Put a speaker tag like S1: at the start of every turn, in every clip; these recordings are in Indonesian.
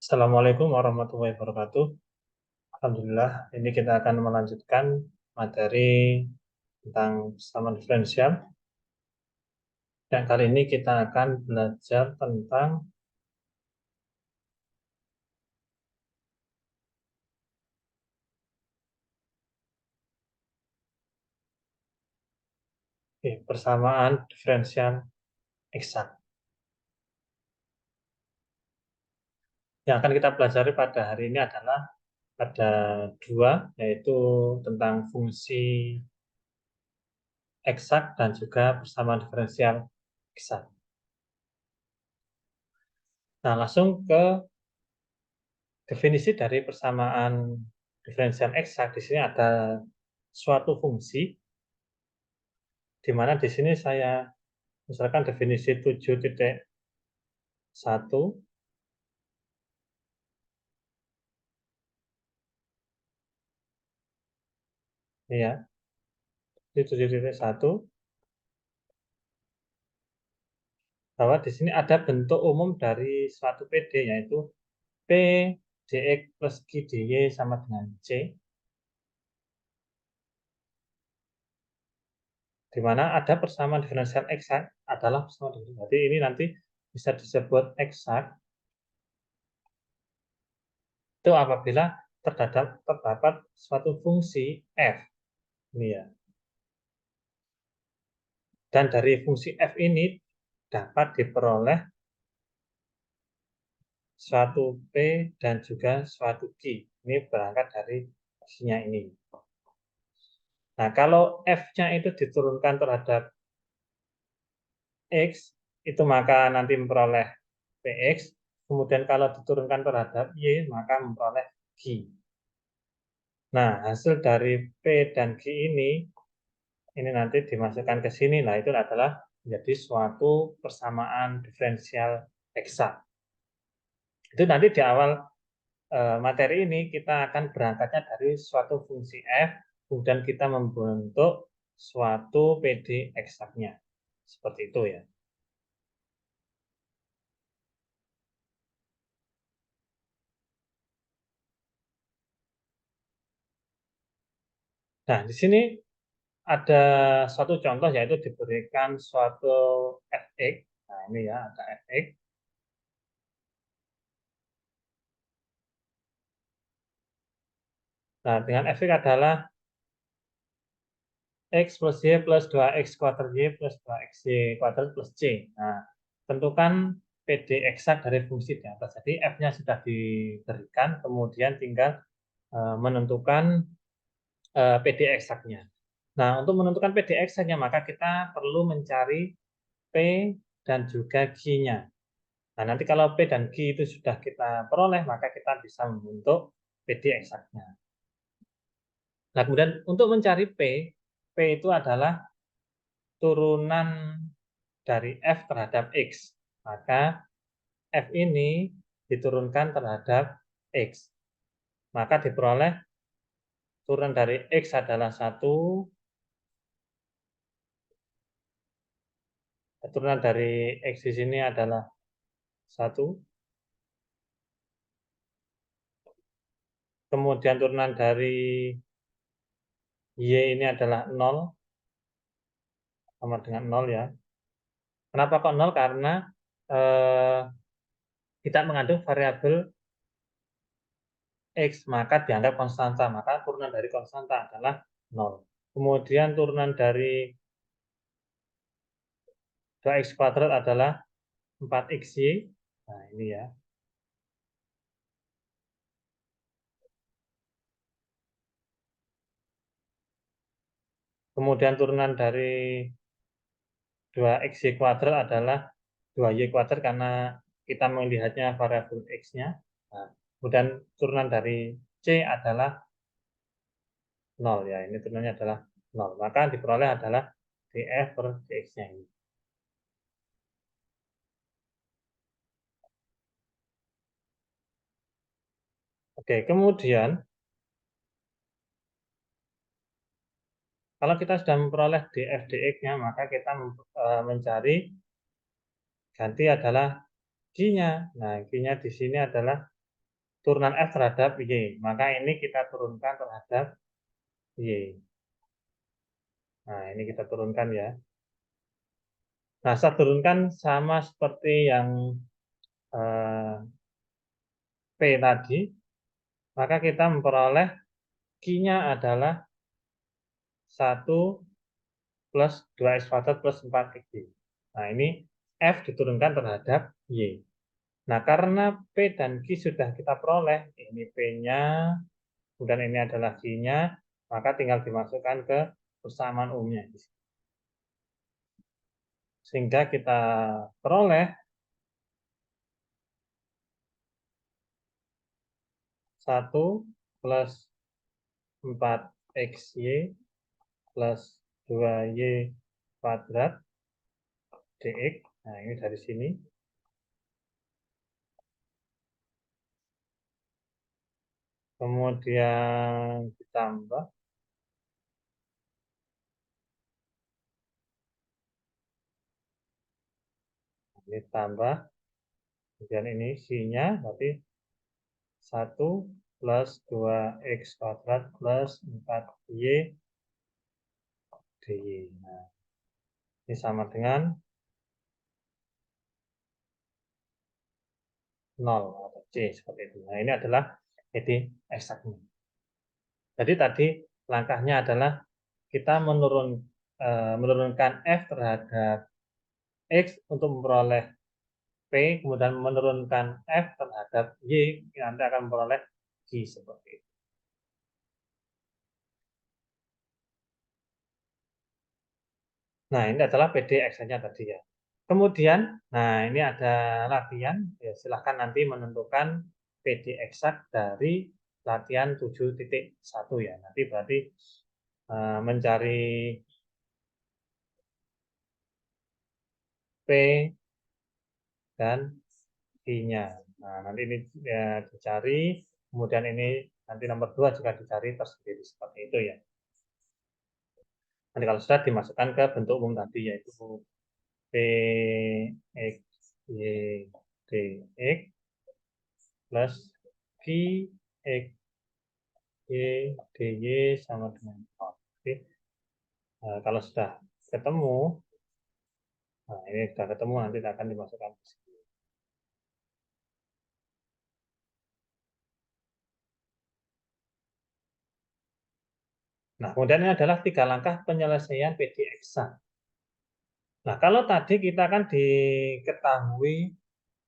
S1: Assalamualaikum warahmatullahi wabarakatuh. Alhamdulillah, ini kita akan melanjutkan materi tentang persamaan diferensial. Dan kali ini kita akan belajar tentang persamaan diferensial eksak. Yang akan kita pelajari pada hari ini adalah ada dua, yaitu tentang fungsi eksak dan juga persamaan diferensial eksak. Nah, langsung ke definisi dari persamaan diferensial eksak. Di sini ada suatu fungsi, di mana di sini saya misalkan definisi 7.1 ya, di 7.1 bahwa di sini ada bentuk umum dari suatu PD, yaitu P dx plus Q dy sama dengan C, di mana ada persamaan diferensial eksak adalah persamaan diferensial. Jadi ini nanti bisa disebut eksak itu apabila terdapat suatu fungsi f, ini ya. Dan dari fungsi f ini dapat diperoleh suatu P dan juga suatu Q. Ini berangkat dari fungsinya ini. Nah, kalau F-nya itu diturunkan terhadap X, itu maka nanti memperoleh Px. Kemudian kalau diturunkan terhadap Y, maka memperoleh Q. Nah, hasil dari P dan Q ini nanti dimasukkan ke sini. Nah, itu adalah menjadi suatu persamaan diferensial eksak. Itu nanti di awal materi ini kita akan berangkatnya dari suatu fungsi f, kemudian kita membentuk suatu PD eksaknya. Seperti itu ya. Nah, di sini ada suatu contoh, yaitu diberikan suatu fx. Nah, ini ya, ada fx. Nah, dengan fx adalah x plus y plus 2x kuadrat y plus 2xy kuadrat plus c. Nah, tentukan PD eksak dari fungsi di atas. Jadi f-nya sudah diberikan, kemudian tinggal menentukan PD eksaknya. Nah, untuk menentukan PD eksaknya, maka kita perlu mencari P dan juga Q-nya. Nah, nanti kalau P dan Q itu sudah kita peroleh, maka kita bisa membentuk PD eksaknya. Nah, kemudian untuk mencari P itu adalah turunan dari F terhadap X. Maka F ini diturunkan terhadap X. Maka diperoleh turunan dari X adalah 1, turunan dari X di sini adalah 1, kemudian turunan dari Y ini adalah 0, sama dengan 0 ya. Kenapa kok 0? Karena eh, tidak mengandung variabel X, maka dianggap konstanta, maka turunan dari konstanta adalah 0. Kemudian turunan dari 2x kuadrat adalah 4xy. Nah, ini ya. Kemudian turunan dari 2xy kuadrat adalah 2y kuadrat karena kita melihatnya variabel x-nya. Nah, kemudian turunan dari c adalah 0 ya. Ini turunannya adalah 0. Maka diperoleh adalah df per dx-nya ini. Oke, kemudian kalau kita sudah memperoleh df dx-nya, maka kita mencari ganti adalah Q-nya. Nah, Q-nya di sini adalah turunan F terhadap Y. Maka ini kita turunkan terhadap Y. Nah, ini kita turunkan ya. Nah, saya turunkan sama seperti yang P tadi, maka kita memperoleh Q-nya adalah 1 plus 2x kuadrat plus 4x. Nah, ini F diturunkan terhadap Y. Nah, karena P dan Q sudah kita peroleh, ini P-nya, kemudian ini adalah Q-nya, maka tinggal dimasukkan ke persamaan umumnya. Sehingga kita peroleh 1 plus 4xy plus 2y kuadrat dx. Nah, ini dari sini. Kemudian ditambah kemudian ini C-nya berarti 1 plus 2x kuadrat plus 4y dy. Nah, ini sama dengan 0 atau C seperti itu. Nah, ini adalah PD eksaknya. Jadi tadi langkahnya adalah kita menurunkan F terhadap X untuk memperoleh P, kemudian menurunkan F terhadap Y, nanti akan memperoleh G seperti itu. Nah, ini adalah PD X-nya tadi ya. Kemudian, nah ini ada latihan, ya silahkan nanti menentukan PD eksak dari latihan 7.1 ya. Nanti berarti mencari P dan I-nya. Nah, nanti ini ya, dicari, kemudian ini nanti nomor 2 juga dicari tersendiri seperti itu ya. Nanti kalau sudah dimasukkan ke bentuk umum tadi yaitu P X Y D X plus Q X Y DY sama dengan 0. Oke. Nah, kalau sudah ketemu, nah ini sudah ketemu nanti akan dimasukkan ke sini. Nah, kemudian ini adalah 3 langkah penyelesaian PD eksak. Nah, kalau tadi kita kan diketahui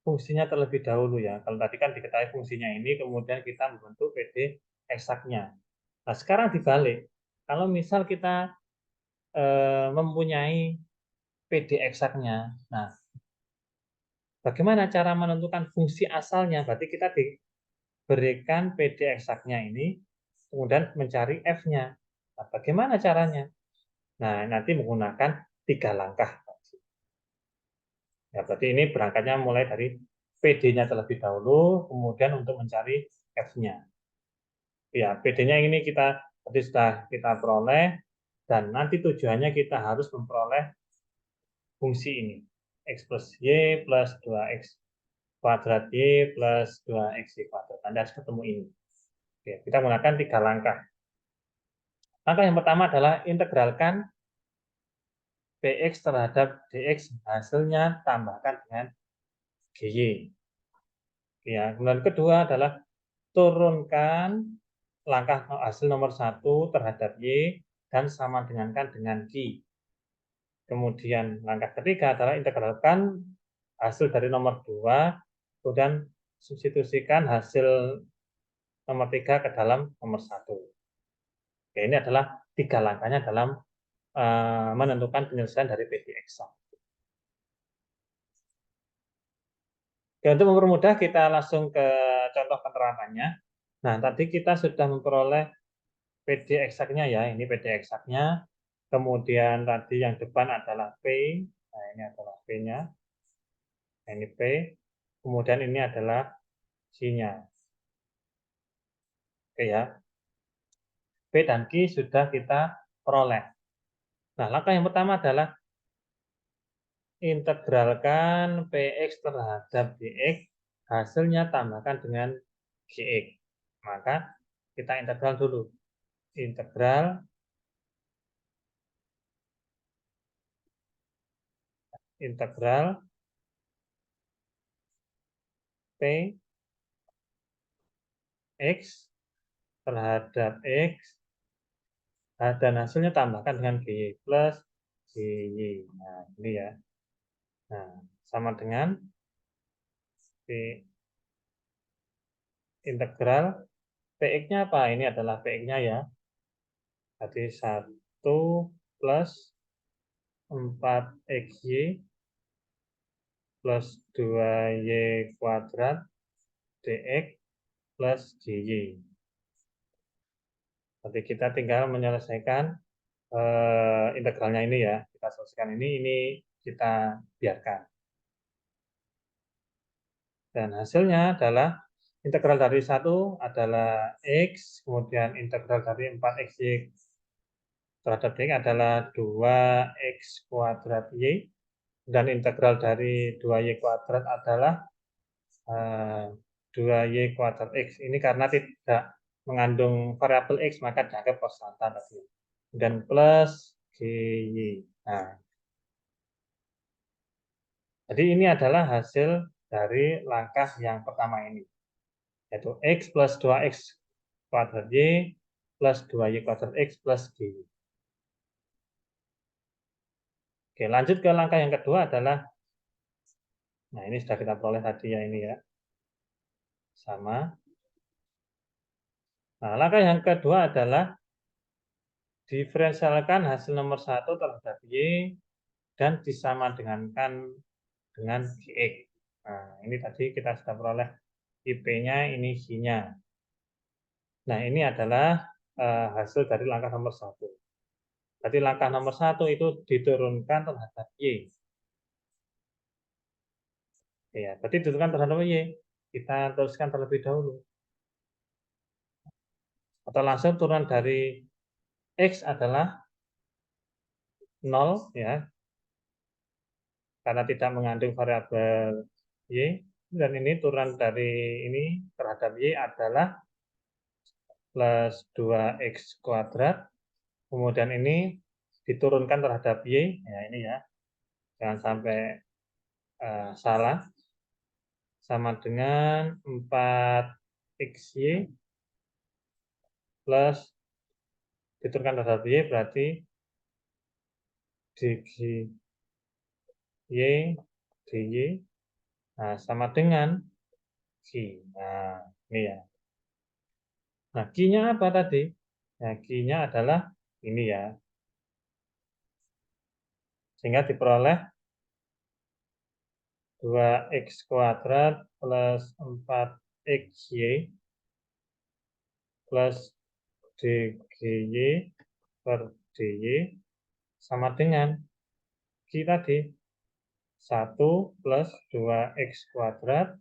S1: fungsinya terlebih dahulu ya. Kalau tadi kan diketahui fungsinya ini, kemudian kita membentuk PD eksaknya. Nah, sekarang dibalik. Kalau misal kita mempunyai PD eksaknya, nah, bagaimana cara menentukan fungsi asalnya? Berarti kita diberikan PD eksaknya ini, kemudian mencari F-nya. Nah, bagaimana caranya? Nah, nanti menggunakan 3 langkah. Ya, berarti ini berangkatnya mulai dari PD-nya terlebih dahulu, kemudian untuk mencari F-nya. Ya, PD-nya ini kita tadi sudah kita peroleh, dan nanti tujuannya kita harus memperoleh fungsi ini. X plus Y plus 2X kuadrat Y plus 2X kuadrat. Anda harus ketemu ini. Oke, kita menggunakan 3 langkah. Langkah yang pertama adalah integralkan Px terhadap dx, hasilnya tambahkan dengan GY. Ya, kemudian kedua adalah turunkan langkah hasil nomor 1 terhadap Y dan sama dengankan dengan Q. Kemudian langkah ketiga adalah integralkan hasil dari nomor 2, kemudian substitusikan hasil nomor 3 ke dalam nomor 1. Oke, ini adalah 3 langkahnya dalam menentukan penyelesaian dari PD eksak. Oke, untuk mempermudah kita langsung ke contoh penerapannya. Nah, tadi kita sudah memperoleh PD eksaknya ya, ini PD eksaknya. Kemudian tadi yang depan adalah P, nah ini adalah P-nya, nah, ini P. Kemudian ini adalah C-nya. Oke ya, P dan Q sudah kita peroleh. Nah, langkah yang pertama adalah integralkan Px terhadap dx, hasilnya tambahkan dengan Gx. Maka kita integral dulu. Integral P X terhadap X, dan hasilnya tambahkan dengan GY plus GY. Nah, ini ya. Nah, sama dengan P integral Px-nya apa? Ini adalah Px-nya ya. Jadi 1 plus 4xy plus 2y kuadrat dx plus dy. Nanti kita tinggal menyelesaikan integralnya ini ya. Kita selesaikan ini kita biarkan. Dan hasilnya adalah integral dari 1 adalah x, kemudian integral dari 4xy terhadap dx adalah 2x kuadrat y, dan integral dari 2y kuadrat adalah 2y kuadrat x. Ini karena tidak mengandung variabel x, maka dianggap konstanta tadi. Dan plus gy. Nah, jadi ini adalah hasil dari langkah yang pertama ini, yaitu x plus 2x kuadrat y plus 2y kuadrat x plus gy. Oke, lanjut ke langkah yang kedua adalah, nah ini sudah kita peroleh tadi ya, ini ya. Sama. Nah, langkah yang kedua adalah diferensialkan hasil nomor 1 terhadap y dan disama dengankan dengan gx. Nah, ini tadi kita sudah peroleh IP-nya, ini Y-nya. Nah, ini adalah hasil dari langkah nomor 1. Jadi langkah nomor 1 itu diturunkan terhadap Y. Ya, berarti diturunkan terhadap Y. Kita tuliskan terlebih dahulu. Atau langsung turunan dari X adalah 0, ya, karena tidak mengandung variabel Y. Dan ini turunan dari ini terhadap Y adalah plus 2x kuadrat. Kemudian ini diturunkan terhadap Y. Ya, ini ya. Jangan sampai salah. Sama dengan 4xy plus diturunkan terhadap Y berarti dx y dy, nah, sama dengan Q. Nah, ini ya. Nah, Q-nya apa tadi? Nah, Q-nya adalah ini ya. Sehingga diperoleh 2x kuadrat plus 4xy plus dgy per dy sama dengan Q tadi. 1 plus 2x kuadrat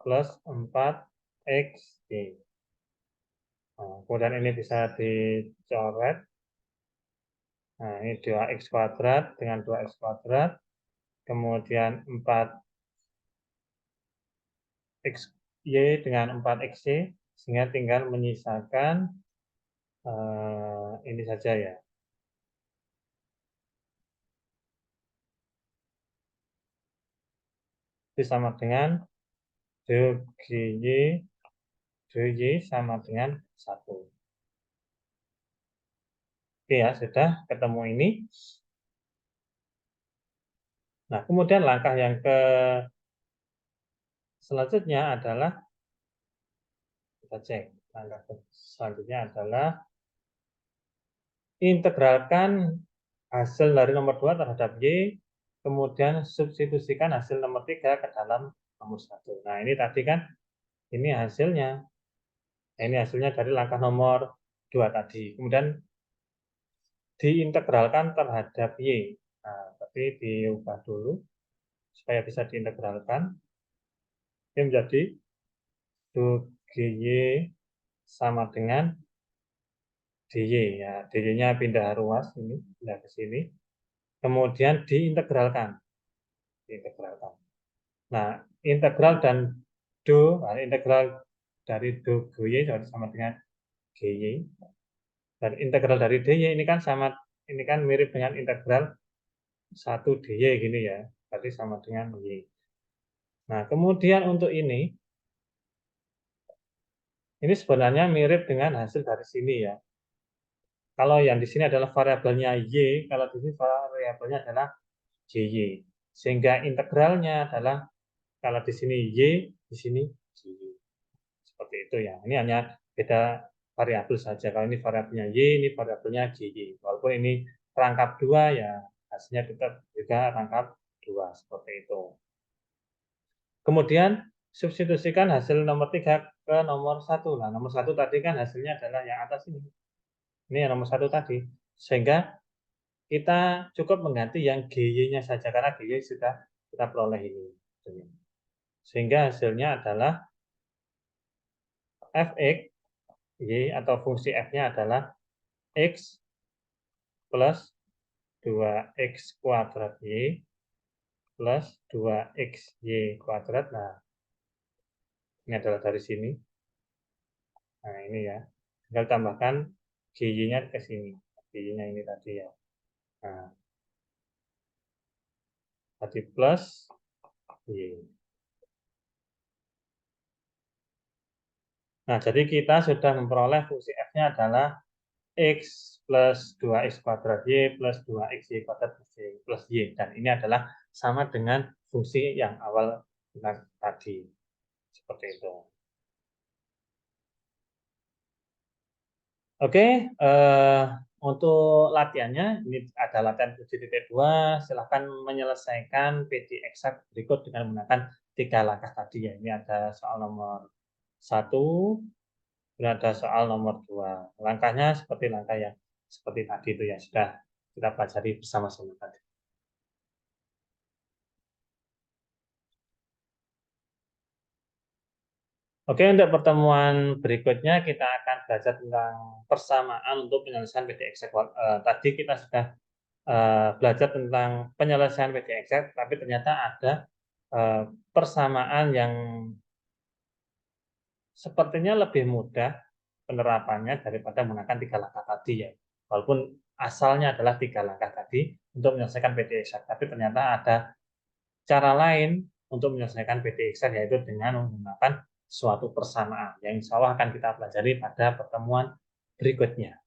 S1: plus 4xy. Nah, kemudian ini bisa dicoret. Nah, ini 2x kuadrat dengan 2x kuadrat. Kemudian 4xy dengan 4xy. Sehingga tinggal menyisakan ini saja ya. Itu sama dengan dy sama dengan 1. Oke ya, sudah ketemu ini. Nah, kemudian langkah yang selanjutnya adalah, kita cek, langkah selanjutnya adalah integralkan hasil dari nomor 2 terhadap Y, kemudian substitusikan hasil nomor 3 ke dalam nomor 1. Nah, ini tadi kan, ini hasilnya. Nah, ini hasilnya dari langkah nomor 2 tadi. Kemudian diintegralkan terhadap Y. Nah, tapi diubah dulu supaya bisa diintegralkan. Ini menjadi 2GY sama dengan DY. Ya, DY-nya pindah ruas, ini pindah ke sini. Kemudian diintegralkan. Diintegralkan. Nah, integral dan nah, integral dari do GY sama dengan GY. Dan integral dari DY ini kan mirip dengan integral 1 DY gini ya. Berarti sama dengan Y. Nah, kemudian untuk ini sebenarnya mirip dengan hasil dari sini ya. Kalau yang di sini adalah variabelnya Y, kalau di sini variabelnya adalah JY. Sehingga integralnya adalah kalau di sini Y, di sini JY. Seperti itu ya. Ini hanya beda variabel saja. Kalau ini variabelnya Y, ini variabelnya JY. Walaupun ini rangkap 2 ya hasilnya tetap juga rangkap 2 seperti itu. Kemudian substitusikan hasil nomor 3 ke nomor 1. Nah, nomor 1 tadi kan hasilnya adalah yang atas ini. Ini yang nomor 1 tadi. Sehingga kita cukup mengganti yang GY-nya saja karena GY sudah kita peroleh ini. Sehingga hasilnya adalah fx y atau fungsi f-nya adalah x plus 2x kuadrat y plus 2xy kuadrat. Nah, ini adalah dari sini. Nah, ini ya. Tinggal tambahkan GY-nya ke sini. GY-nya ini tadi ya. Nah, tadi plus Y. Nah, jadi kita sudah memperoleh fungsi f-nya adalah x plus 2x kuadrat y plus 2xy kuadrat plus y. Dan ini adalah sama dengan fungsi yang awal tadi. Seperti itu. Oke, untuk latihannya, ini ada latihan 7.2, silahkan menyelesaikan PD eksak berikut dengan menggunakan 3 langkah tadi ya. Ini ada soal nomor 1, dan ada soal nomor 2. Langkahnya seperti langkah yang seperti tadi itu ya, sudah kita pelajari bersama-sama tadi. Oke, untuk pertemuan berikutnya kita akan belajar tentang persamaan untuk penyelesaian PD eksak. Tadi kita sudah belajar tentang penyelesaian PD eksak, tapi ternyata ada persamaan yang sepertinya lebih mudah penerapannya daripada menggunakan 3 langkah tadi ya. Walaupun asalnya adalah 3 langkah tadi untuk menyelesaikan PD eksak, tapi ternyata ada cara lain untuk menyelesaikan PD eksak, yaitu dengan menggunakan suatu persamaan yang insya Allah akan kita pelajari pada pertemuan berikutnya.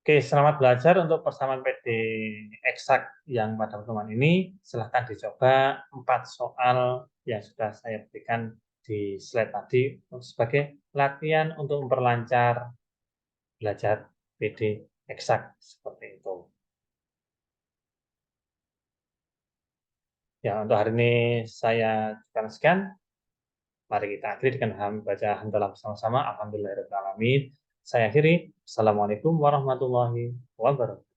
S1: Oke, selamat belajar untuk persamaan PD eksak yang pada pertemuan ini. Silahkan dicoba 4 soal yang sudah saya berikan di slide tadi sebagai latihan untuk memperlancar belajar PD eksak seperti itu. Ya, untuk hari ini saya cukupkan sekian. Mari kita akhiri dengan baca hamdalah bersama-sama. Alhamdulillahirrahmanirrahim. Saya akhiri. Assalamualaikum warahmatullahi wabarakatuh.